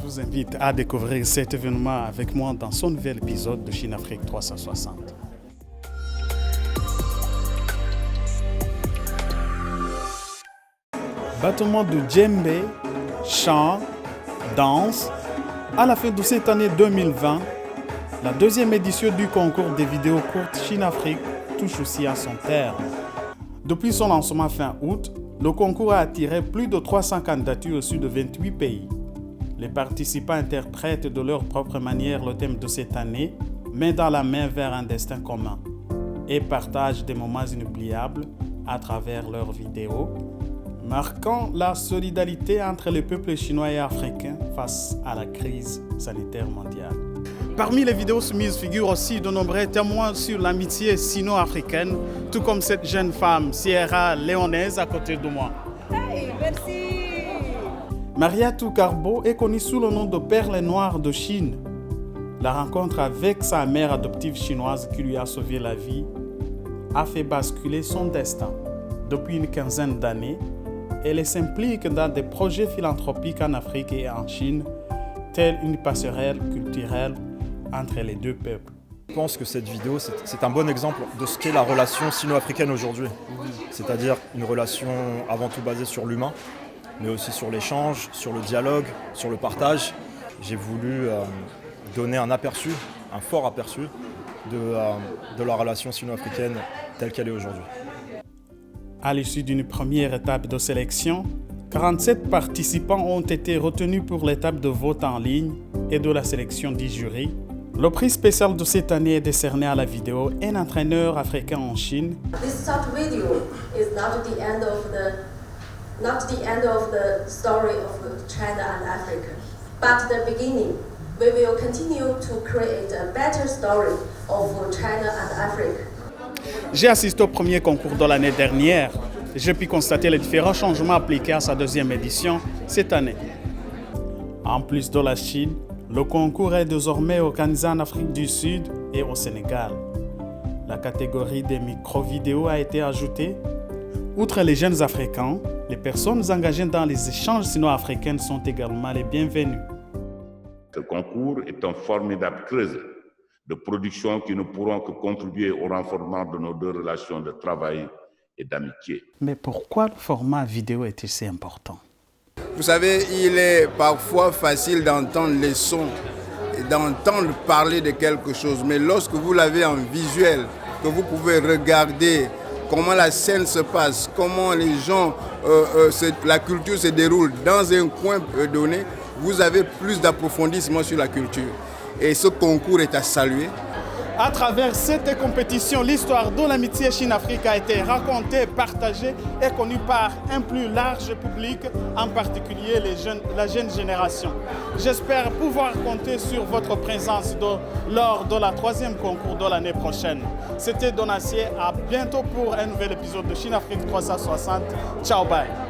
vous invite à découvrir cet événement avec moi dans son nouvel épisode de Chine Afrique 360. Battement de djembé, chant, danse. À la fin de cette année 2020, la deuxième édition du concours des vidéos courtes Chine Afrique touche aussi à son terme. Depuis son lancement fin août, le concours a attiré plus de 300 candidatures issues de 28 pays. Les participants interprètent de leur propre manière le thème de cette année, main dans la main vers un destin commun, et partagent des moments inoubliables à travers leurs vidéos, marquant la solidarité entre les peuples chinois et africains face à la crise sanitaire mondiale. Parmi les vidéos soumises figurent aussi de nombreux témoins sur l'amitié sino-africaine, tout comme cette jeune femme, Sierra Léonaise, à côté de moi. Hey, merci. Mariatou Carbo est connue sous le nom de Perle Noire de Chine. La rencontre avec sa mère adoptive chinoise qui lui a sauvé la vie a fait basculer son destin. Depuis une quinzaine d'années, elle s'implique dans des projets philanthropiques en Afrique et en Chine, telle une passerelle culturelle entre les deux peuples. Je pense que cette vidéo, c'est un bon exemple de ce qu'est la relation sino-africaine aujourd'hui. C'est-à-dire une relation avant tout basée sur l'humain, mais aussi sur l'échange, sur le dialogue, sur le partage. J'ai voulu donner un aperçu, un fort aperçu de la relation sino-africaine telle qu'elle est aujourd'hui. À l'issue d'une première étape de sélection, 47 participants ont été retenus pour l'étape de vote en ligne et de la sélection du jury. Le prix spécial de cette année est décerné à la vidéo Un entraîneur africain en Chine. This short video is not the end of the story of China and Africa, but the beginning. We will continue to create a better story of China and Africa. J'ai assisté au premier concours de l'année dernière. J'ai pu constater les différents changements appliqués à sa deuxième édition cette année. En plus de la Chine, le concours est désormais organisé en Afrique du Sud et au Sénégal. La catégorie des micro-vidéos a été ajoutée. Outre les jeunes Africains, les personnes engagées dans les échanges sino-africains sont également les bienvenues. Ce concours est un formidable creuset de production qui ne pourront que contribuer au renforcement de nos deux relations de travail et d'amitié. Mais pourquoi le format vidéo est-il si important? Vous savez, il est parfois facile d'entendre les sons et d'entendre parler de quelque chose, mais lorsque vous l'avez en visuel, que vous pouvez regarder comment la scène se passe, comment les gens, la culture se déroule dans un coin donné, vous avez plus d'approfondissement sur la culture. Et ce concours est à saluer. À travers cette compétition, l'histoire de l'amitié Chine-Afrique a été racontée, partagée et connue par un plus large public, en particulier la jeune génération. J'espère pouvoir compter sur votre présence lors de la troisième concours de l'année prochaine. C'était Donacier, à bientôt pour un nouvel épisode de Chine Afrique 360. Ciao, bye.